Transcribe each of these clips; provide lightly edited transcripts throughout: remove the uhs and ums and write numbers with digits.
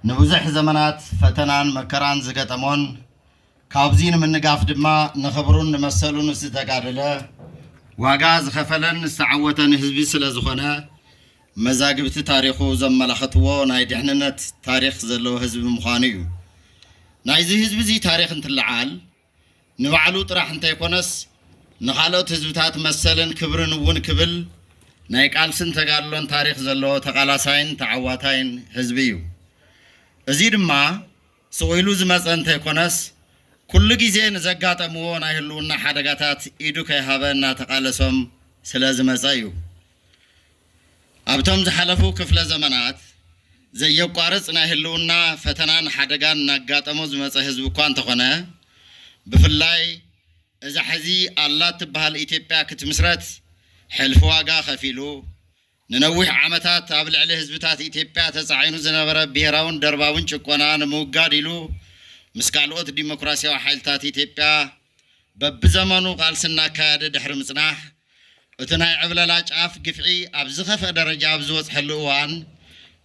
نبوزح زمانات فتنان مكران زغطمون كابزين من نقاف دما نخبرون نمثلون استقادله واغا زخفلن استعوتن حزبي سلازخونه مزاغبت تاريخو زملختو ناي دحننت تاريخ زلو حزب مخانيو ناي زي حزب زي تاريخ انتلعال نبعلو طرح انت يكونس نخالوت حزبታት መሰለን ክብርን ውን ክብል ናይ ቃልስን ተጋድሎን ታሪክ ዘለዎ ተቃላሳይን ተዓዋታይን ህዝቢ እዩ እዚ ድማ ሰውይሉ ዝመፀን ተይኮነስ ኩሉ ግዜ ንዘጋጠምዎ ናይ ህልውና ሓደጋታት ኢዱ ከይሃበና ተቃለሶም ስለ ዝመፀ እዩ ኣብቶም ዝሓለፉ ክፍለ ዘመናት ዘየቋርጽ ናይ ህልውና ፈተናን ሓደጋን ናጋጠሞ ዝመፀ ህዝቢ እኳ እንተኾነ ብፍላይ إذا حزي الله تبهال إثيوبيا كتمسرت حلف واقع خفيلو ننوح عمتات قبل عليه حزبتات إثيوبيا تسعينو زنبرة بيراون درباون شكونا نموقاديلو مسكالوت ديمقراسيا وحالتات إثيوبيا ببزمانو قال سنة كاد دحر مصناح وتناي عبلالاج عاف قفعي أبزخف درجة أبزوز حلوان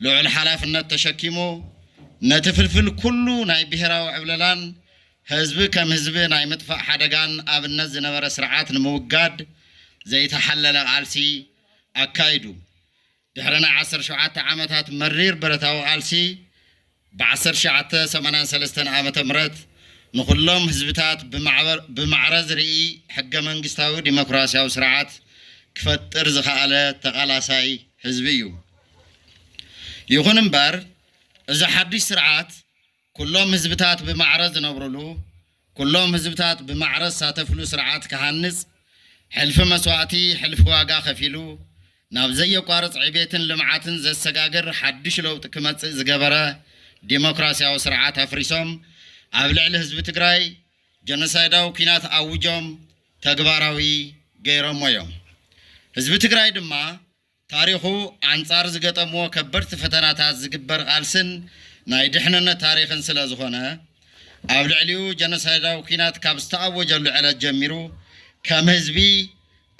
لو الحلاف النتشكيمو نتفلفل كلو ناي بيراو عبلالان حزب كم حزب ناي مدفع حدقان أبنى زنبرة سرعات نموقاد زي تحلل عالسي أكايدو دحرنا 10 شعات عامتات مرير برتاو عالسي ب10 شعات 83 عامة مرت نخلهم حزبتات بمعرض رئي حق منقستاو ديمقراسيا وسرعات كفتر زخالة تقالاساي حزبيو يخون مبار إذا حدش سرعات كلهم حزبتات بمعرض نبرلو كلهم حزبتات بمعرض ساتفلو سرعات كهانز حلف مسواتي حلف واقع خفيلو نابزي قارص عبيتن لمعاتن زي السقاقر حدش لو تكمت زقبرة ديمقراسيا وسرعات أفريسوم أبلع لحزب تقراي جنسايداو كينات أوجوم تقباراوي غيرهم ويوم حزب تقراي دما تاريخو عنصار زقطمو كبرت فتناتات زقبر قالسن ناي دحننا تاريخن سلا زخونه أبلعليو جنسايداو كينات كابستاوجلو على جميرو كم حزبي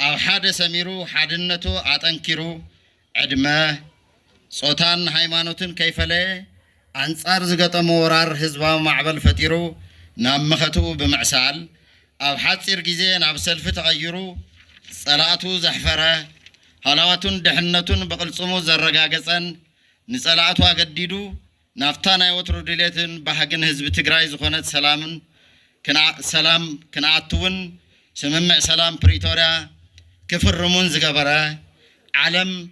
أو حادث ميرو حادنتو أتنكرو عدمه صوتان هايمانوتن كيف له أنصار زقطة مورار حزبا معبل فتيرو نامختو بمعسال أو حاتصير جزين أو سلف تغيرو صلاتو زحفرة هلاواتون دحنتون بقلصمو زرقاقصن نصلاتو أقديدو نافتانا يوترو ديليتن بحقن حزب تقراي زخونت سلام كناعتون سممع سلام بريتوريا كفر رمون زقبرا عالم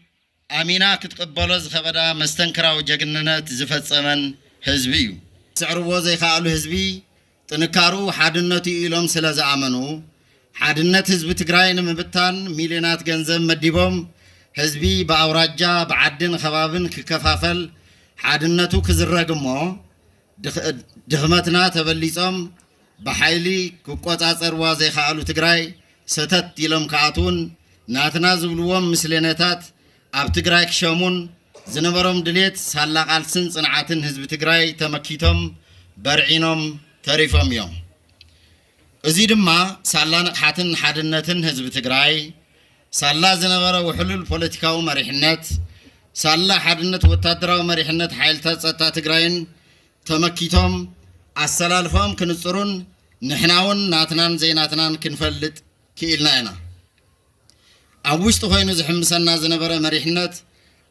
آمينا كتقبلو زخبدا مستنكرا وجاقننات زفت سمن حزبيو سعرو وزي خالو حزبي تنكارو حادنتي إلوم سلاز آمنو حادنت حزب تقراي نمبتان ميلينات جنزم مديبوم حزبي باوراجا بعدن خبابن ككفافل حادنتو كزرقمو دخمتنا تبليصم بحيلي كقوصاصر وازي خالو تقراي ستت يلم كاتون ناتنا زبلوم مسلينتات اب تقراي كشمون زنبرم دليت سالا قالسن صنعاتن حزب تقراي تمكيتم برعينم تريفم يوم ازي دما سالا نقحاتن حادنتن حزب تقراي سالا زنبر وحلول بوليتيكاو مريحنت سالا حادنت وتادراو مريحنت حيلتا صتا تقراين تمكيتم السلالفهم كنصرون نحناون ناتنان زيناتنان كنفلت كيلنا انا اوشت خوينو زحمسنا زنبره مريحنت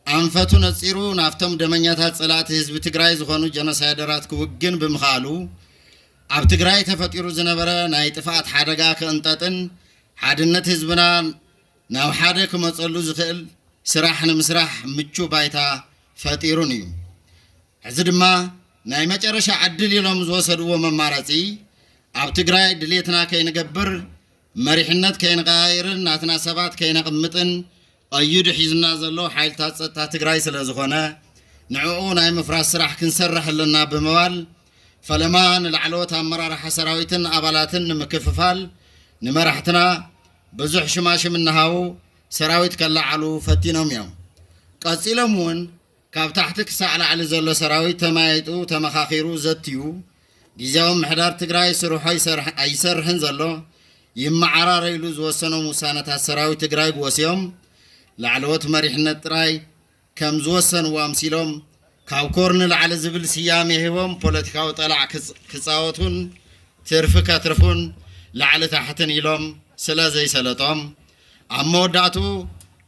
انفتو نصيرو نافتم دمنياتات صلات حزب تقراي زخونو جنسايدرات كوغن بمخالو اب تقراي تفطيرو زنبره ناي طفات حدغا كانططن حادنت حزبنا ناو حاده كمصلو زخل سراحنا مسراح مچو بايتا فطيرون يو حزدما ناي مچرشا عدل يلوم زوسدو مماراتي اب تقراي دليتنا كينغبر مريحنت كينغاير ناتنا سبات كينقمطن ايد حيزنا زلو حيلتا صتا تقراي سلازخونه نعو ناي مفراس سراح كنسرح لنا بموال فلمان العلوت امرار حسراويتن ابالاتن مكففال نمرحتنا بزح شماش منهاو سراويت كلعلو فتينهم يوم قصيلمون كاب تحتك ساعة على زلو سراويت تمايتو تمخاخيرو زتيو جيزاوم محدار تقراي سروحي ايسرحن زلو يمعرار يلوز وسنو مسانة السراوي تقراي قوسيوم لعلوت مريحنا تراي كم زوسن وامسيلوم ካብ ኮርንል ዓለ ዝብል ስያሜ ሂቦም ፖለቲካዊ ጠላዕ ክፃወቱን ትርፊ ከትርፉን ላዕሊ ታሕትን ኢሎም ስለ ዘይሰለጦም ኣብ መወዳእቱ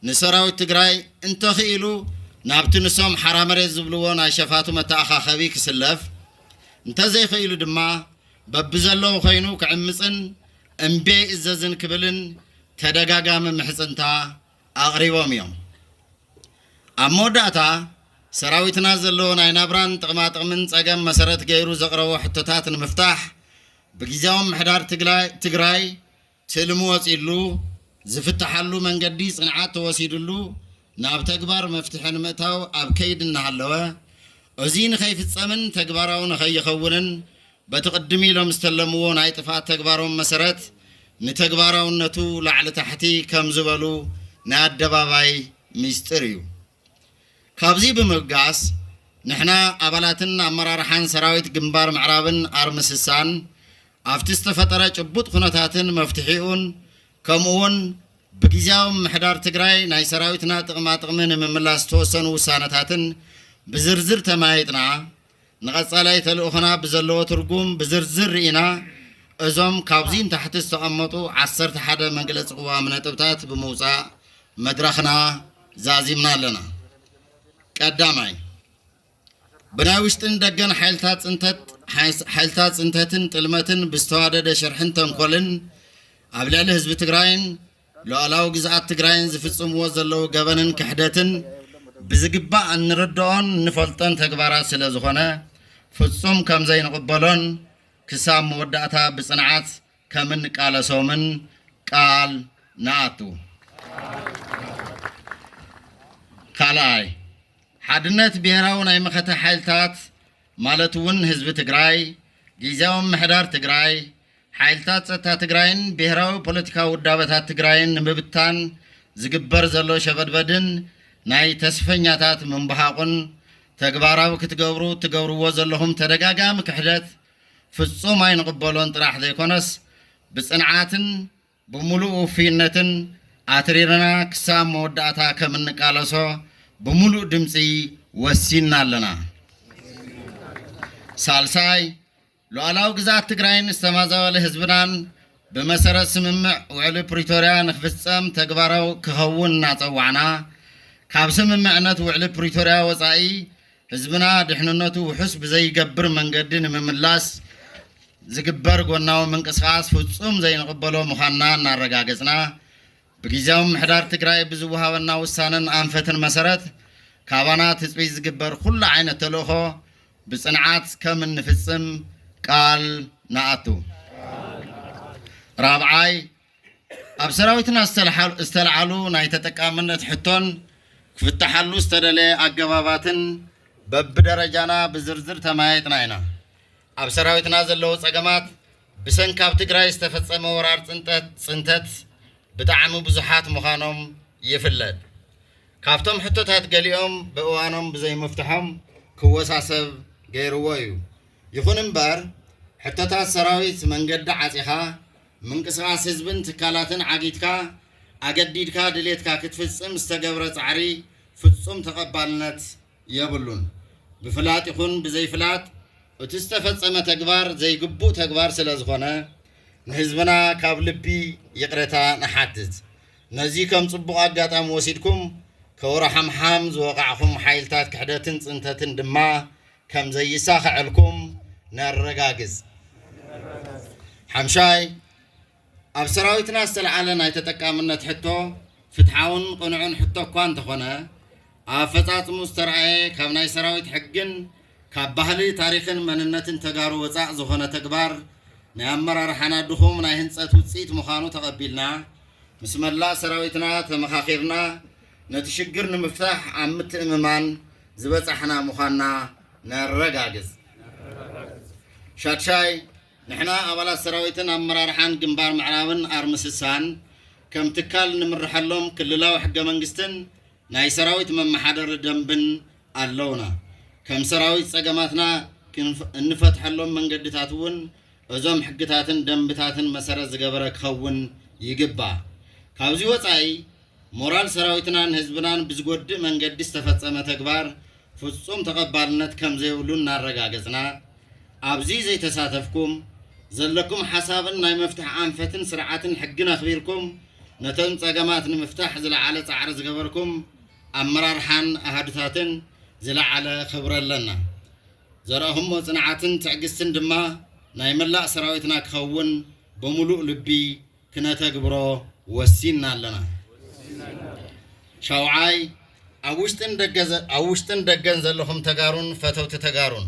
ንሰራዊት ትግራይ እንተኽኢሉ ናብቲ ንሶም ሓራ መሬት ዝብልዎ ናይ ሸፋቱ መተኣኻኸቢ ክስለፍ እንተዘይኽኢሉ ድማ በብዘለዎ ኮይኑ ክዕምፅን እምቤ እዘዝን ክብልን ተደጋጋሚ ምሕፅንታ ኣቕሪቦም እዮም። ኣብ መወዳእታ ሰራዊትና ዘለዎ ናይ ናብራን ጥቕማጥቕምን ፀገም መሰረት ገይሩ ዘቕረቦ ሕቶታት ንምፍታሕ ብጊዜያዊ ምሕዳር ትግራይ ትልሙ ወፂሉ ዝፍትሓሉ መንገዲ ጽንዓት ተወሲድሉ ናብ ተግባር መፍትሒ ንምእታው ኣብ ከይድ እናሃለወ እዚ ንኸይፍፀምን ተግባራዊ ንኸይኸውንን በቲ ቅድሚ ኢሎም ዝተለምዎ ናይ ጥፋት ተግባሮም መሰረት ንተግባራውነቱ ላዕሊ ታሕቲ ከም ዝበሉ ናይ ኣደባባይ ሚስጥር እዩ። ካብዚ ብምብጋስ ንሕና ኣባላትን ኣመራርሓን ሰራዊት ግንባር ምዕራብን ኣርምስሳን ኣብቲ ዝተፈጠረ ጭቡጥ ኩነታትን መፍትሒኡን ከምኡውን ብጊዜያዊ ምሕዳር ትግራይ ናይ ሰራዊትና ጥቕማጥቕሚ ንምምላስ ተወሰኑ ውሳነታትን ብዝርዝር ተማይጥና ንቐጻላይ ተልእኾና ብዘለዎ ትርጉም ብዝርዝር ርኢና እዞም ካብዚ ንታሕቲ ዝተቐመጡ 11 መግለፂ ቅዋም ነጥብታት ብምውፃእ መድረኽና ዛዚምና ኣለና። ቀዳማይ ብናይ ውሽጥን ደገን ሓይልታት ፅንተትን ጥልመትን ብዝተዋደደ ሽርሕን ተንኮልን ኣብ ልዕሊ ህዝቢ ትግራይን ሉኣላዊ ግዝኣት ትግራይን ዝፍፅምዎ ዘለዉ ገበንን ክሕደትን ብዝግባእ እንርድኦን እንፈልጦን ተግባራት ስለ ዝኾነ ፍጹም ከም ዘይንቕበሎን ክሳብ መወዳእታ ብፅንዓት ከም እንቃለሶምን ቃል ንኣቱ። ካልኣይ ሓድነት ብሄራዊ ናይ መኸተ ሓይልታት ማለት እውን ህዝቢ ትግራይ ጊዜያዊ ምሕዳር ትግራይ ሓይልታት ፀጥታ ትግራይን ብሄራዊ ፖለቲካዊ ውዳበታት ትግራይን ንምብታን ዝግበር ዘሎ ሸበድበድን ናይ ተስፈኛታት ምንብሃቁን ተግባራዊ ክትገብርዎ ዘለኹም ተደጋጋሚ ክሕደት ፍጹም ኣይንቕበሎን ጥራሕ ዘይኮነስ ብፅንዓትን ብምሉእ ውፍይነትን ኣትሪርና ክሳብ መወዳእታ ከም እንቃለሶ ብምሉእ ድምፂ ወሲና ኣለና። ሳልሳይ ሉኣላዊ ግዝኣት ትግራይን ዝተማዛበለ ህዝብናን ብመሰረት ስምምዕ ውዕሊ ፕሪቶርያ ንክፍፀም ተግባራዊ ክኸውን እናፀዋዕና ካብ ስምምዕነት ውዕሊ ፕሪቶርያ ወፃኢ ህዝብና ድሕንነቱ ውሑስ ብዘይገብር መንገዲ ንምምላስ ዝግበር ጎናዊ ምንቅስቃስ ፍጹም ዘይንቕበሎ ምዃንና እናረጋገፅና ብጊዜያዊ ምሕዳር ትግራይ ብዝወሃበና ውሳነን ኣንፈትን መሰረት ካባና ትፅቢት ዝግበር ኩሉ ዓይነት ተልእኾ ብፅንዓት ከም እንፍፅም ቃል ንኣቱ። ራብዓይ ኣብ ሰራዊትና ዝተለዓሉ ናይ ተጠቃምነት ሕቶን ክፍትሓሉ ዝተደለየ ኣገባባትን በብደረጃና ብዝርዝር ተማያይጥና ኢና። ኣብ ሰራዊትና ዘለዉ ፀገማት ብሰንኪ ኣብ ትግራይ ዝተፈፀመ ወራር ፅንተት ብጣዕሚ ብዙሓት ምዃኖም ይፍለጥ። ካብቶም ሕቶታት ገሊኦም ብእዋኖም ብዘይምፍትሖም ክወሳሰብ ገይርዎ እዩ። ይኹን እምበር ሕቶታት ሰራዊት መንገዲ ዓፂኻ ምንቅስቃስ ህዝብን ትካላትን ዓጊትካ ኣገዲድካ ድሌትካ ክትፍፅም ዝተገብረ ፃዕሪ ፍጹም ተቐባልነት የብሉን። ብፍላጥ ይኹን ብዘይፍላጥ እቲ ዝተፈፀመ ተግባር ዘይግቡእ ተግባር ስለ ዝኾነ ንህዝብና ካብ ልቢ ይቕረታ ንሓትት። ነዚ ከም ፅቡቕ ኣጋጣሚ ወሲድኩም ከውሮ ሓምሓም ዝወቃዕኹም ሓይልታት ክሕደትን ፅንተትን ድማ ከም ዘይሳኽዐልኩም ነረጋግፅ። ሓምሻይ ኣብ ሰራዊትና ዝተለዓለ ናይ ተጠቃምነት ሕቶ ፍትሓውን ቅኑዕን ሕቶ እኳ እንተኾነ ኣብ ፈፃፅሙ ዝተረኣየ ካብ ናይ ሰራዊት ሕግን ካብ ባህሊ ታሪክን መንነትን ተጋሩ ወፃእ ዝኾነ ተግባር ናይ ኣመራርሓና ድኹም ናይ ህንፀት ውፅኢት ምዃኑ ተቐቢልና ምስ መላእ ሰራዊትና ተመኻኺርና ነቲ ሽግር ንምፍታሕ ኣብ ምትእምማን ዝበፃሕና ምዃንና ነረጋግፅ። ሻድሻይ ንሕና ኣባላት ሰራዊትን ኣመራርሓን ግንባር ምዕራብን ኣርምስሳን ከም ትካል ንምርሐሎም ክልላዊ ሕገ መንግስትን ናይ ሰራዊት መመሓደሪ ደንብን ኣለውና። ከም ሰራዊት ፀገማትና እንፈትሐሎም መንገድታት እውን እዞም ሕግታትን ደንብታትን መሰረት ዝገበረ ክኸውን ይግባእ። ካብዚ ወፃኢ ሞራል ሰራዊትናን ህዝብናን ብዝጎድእ መንገዲ ዝተፈፀመ ተግባር ፍጹም ተቀባልነት ከም ዘይብሉን እናረጋገጽና ኣብዚ ዘይተሳተፍኩም ዘለኩም ሓሳብን ናይ መፍትሕ አንፈትን ስርዓትን ሕግን ኣኽቢርኩም ነተን ጸገማት ንምፍታሕ ዝለዓለ ጻዕሪ ዝገበርኩም ኣመራርሓን ኣሃድታትን ዝለዓለ ክብሪ ኣለና ዘረአኹሞ ጽንዓትን ትዕግስትን ድማ ናይ መላእ ሰራዊትና ክኸውን በሙሉእ ልቢ ክነተግብሮ ወሲና ኣለና ሻውዓይ ኣብ ውሽጥን ደገን ዘለኹም ተጋሩን ፈተውቲ ተጋሩን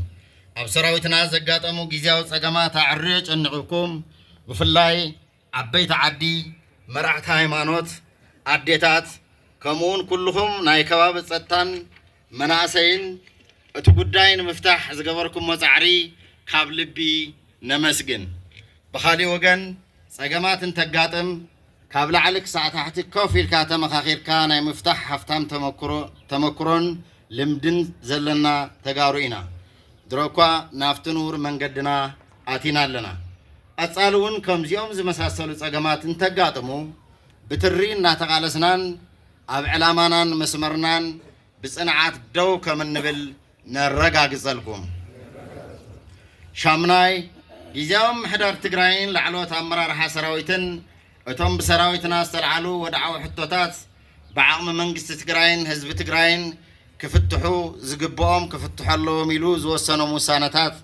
ኣብ ሰራዊትና ዘጋጠሙ ጊዜያዊ ጸገማት ኣዕርዮ ጨንቑኩም ብፍላይ ዓበይቲ ዓዲ መራሕቲ ሃይማኖት ኣዴታት ከምኡውን ኩልኹም ናይ ከባቢ ጸጥታን መናእሰይን እቲ ጉዳይ ንምፍታሕ ዝገበርኩም ጻዕሪ ካብ ልቢ ነመስግን ብኻሊእ ወገን ጸገማት እንተጋጥም ካብ ላዕሊ ክሳዕ ታሕቲ ኮፍ ኢልካ ተመኻኺርካ ናይ ምፍታሕ ሃፍታም ተመክሮን ልምድን ዘለና ተጋሩ ኢና ድሮኳ ናፍቲ ንቡር መንገድና ኣቲና ኣለና ቀጻሊ እውን ከምዚኦም ዝመሳሰሉ ጸገማት እንተጋጥሙ ብትሪ እናተቓለስናን ኣብ ዕላማናን መስመርናን ብጽንዓት ደው ከም እንብል ነረጋግጸልኩም ሻምናይ ጊዜያዊ ምሕዳር ትግራይን ላዕለዎት ኣመራርሓ ሰራዊትን እቶም ብሰራዊትና ዝተለዓሉ ወድዓዊ ሕቶታት ብዓቕሚ መንግስቲ ትግራይን ህዝቢ ትግራይን ክፍትሑ ዝግብኦም ክፍትሑ ኣለዎም ኢሉ ዝወሰኖም ውሳነታት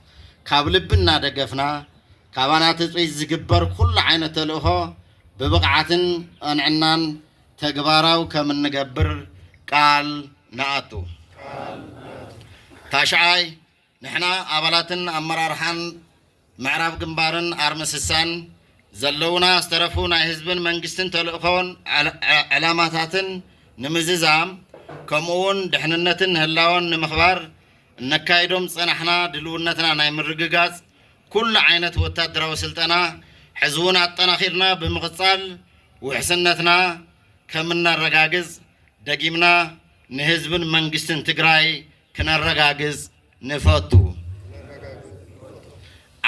ካብ ልቢ እናደገፍና ካባናት እፅቢት ዝግበር ኩሉ ዓይነት ተልእኾ ብብቕዓትን ኣንዕናን ተግባራዊ ከም እንገብር ቃል ንኣቱ ታሽዓይ ንሕና ኣባላትን ኣመራርሓን ምዕራብ ግንባርን ኣርምስሳን ዘለውና ዝተረፉ ናይ ህዝብን መንግስትን ተልእኾን ዕላማታትን ንምዝዛም ከምኡውን ድሕንነትን ህላውን ንምኽባር እነካይዶም ጸናሕና ድልውነትና ናይ ምርግጋጽ ኩሉ ዓይነት ወታደራዊ ስልጠና ሕዝቡን ኣጠናኺርና ብምቕጻል ውሕስነትና ከም እናረጋግጽ ደጊምና ንህዝብን መንግስትን ትግራይ ክነረጋግጽ ንፈቱ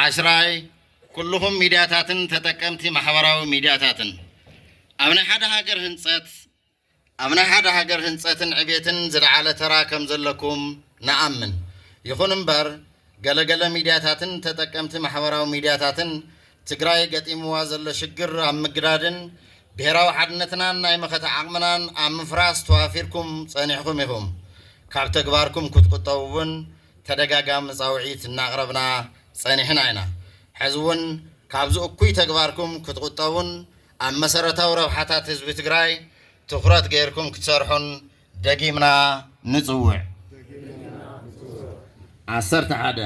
ዓስራይ ኩልኹም ሚድያታትን ተጠቀምቲ ማሕበራዊ ሚድያታትን ኣብ ናይ ሓደ ሃገር ህንጸትን ዕብየትን ዝለዓለ ተራ ከም ዘለኩም ንኣምን ይኹን እምበር ገለገለ ሚድያታትን ተጠቀምቲ ማሕበራዊ ሚድያታትን ትግራይ ገጢምዋ ዘሎ ሽግር ኣብ ምግዳድን ብሔራዊ ሓድነትናን ናይ መኸተ ዓቕምናን ኣብ ምፍራስ ተዋፊርኩም ጸኒሕኩም ኢኹም ካብ ተግባርኩም ክትቁጠቡ እውን ተደጋጋሚ ጻውዒት እናቕረብና ጸኒሕና ኢና ሕዚ እውን ካብዚ እኩይ ተግባርኩም ክትቁጠቡን ኣብ መሰረታዊ ረብሓታት ህዝቢ ትግራይ ትኩረት ገይርኩም ክትሰርሑን ደጊምና ንጽውዕ 11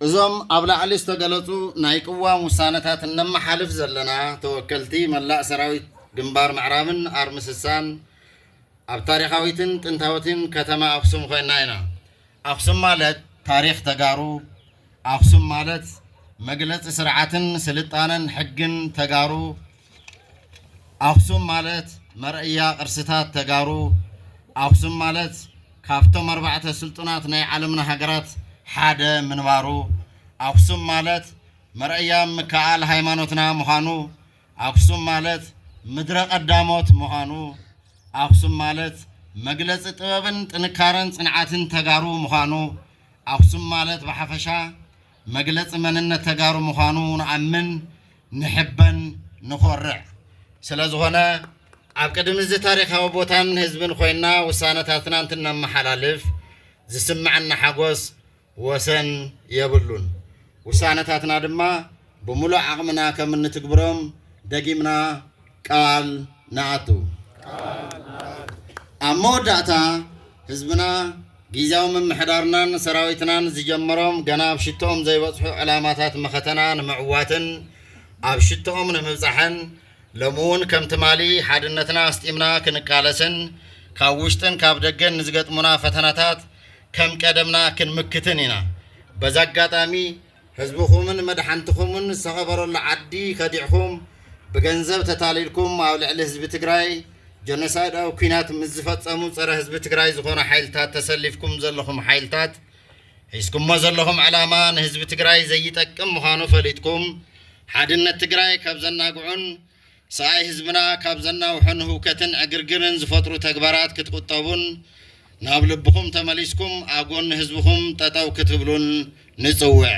እዞም ኣብ ላዕሊ ዝተገለጹ ናይ ቅዋም ውሳነታት እነመሓልፍ ዘለና ተወከልቲ መላእ ሰራዊት ግንባር ምዕራብን ኣርምስሳን ኣብ ታሪኻዊትን ጥንታዊትን ከተማ ኣክሱም ኮይና ኢና ኣክሱም ማለት ታሪኽ ተጋሩ ኣክሱም ማለት መግለጽ ስርዓትን ስልጣነን ሕግን ተጋሩ ኣክሱም ማለት መርአያ ቅርስታት ተጋሩ ኣክሱም ማለት ካብቶም 4 ስልጡናት ናይ ዓለምና ሃገራት ሓደ ምንባሩ ኣክሱም ማለት መርአያ ምክኣል ሃይማኖትና ምዃኑ ኣክሱም ማለት ምድረ ቀዳሞት ምዃኑ ኣክሱም ማለት መግለጽ ጥበብን ጥንካረን ጽንዓትን ተጋሩ ምዃኑ ኣክሱም ማለት ብሓፈሻ መግለጽ መንነት ተጋሩ ምዃኑ ንኣምን ንሕበን ንኾርዕ ስለዝኾነ ኣብ ቅድሚ እዚ ታሪኻዊ ቦታን ህዝብን ኮይና ውሳነታትና እንትነመሓላልፍ ዝስምዐና ሓጎስ ወሰን የብሉን ውሳነታትና ድማ ብሙሉእ ዓቕምና ከም እንትግብሮም ደጊምና ቃል ንኣቱ ኣብ መወዳእታ ህዝብና ጊዜያዊ ምምሕዳርናን ሰራዊትናን ዝጀመሮም ገና ኣብ ሽቶኦም ዘይበጽሑ ዕላማታት መኸተና ንምዕዋትን ኣብ ሽቶኦም ንምብጻሕን ለሙን ከም ትማሊ ሓድነትና ኣስጢምና ክንቃለስን ካብ ውሽጥን ካብ ደገን ንዝገጥሙና ፈተናታት ከም ቀደምና ክንምክትን ኢና በዛ ኣጋጣሚ ህዝብኹምን መድሓንትኹምን ዝተኸበረሉ ዓዲ ከዲዕኹም ብገንዘብ ተታሊልኩም ኣብ ልዕሊ ህዝቢ ትግራይ ጀኖሳይዳዊ ኩናት ምስ ዝፈጸሙ ጸረ ህዝቢ ትግራይ ዝኾነ ሓይልታት ተሰሊፍኩም ዘለኹም ሓይልታት ሒዝኩሞ ዘለኹም ዕላማ ንህዝቢ ትግራይ ዘይጠቅም ምዃኑ ፈሊጥኩም ሓድነት ትግራይ ካብ ዘናግዑን ሰኣይ ህዝብና ካብ ዘናውሑን ህውከትን ዕግርግርን ዝፈጥሩ ተግባራት ክትቁጠቡን ናብ ልብኩም ተመሊስኩም ኣጎን ህዝብኩም ጠጠው ክትብሉን ንጽውዕ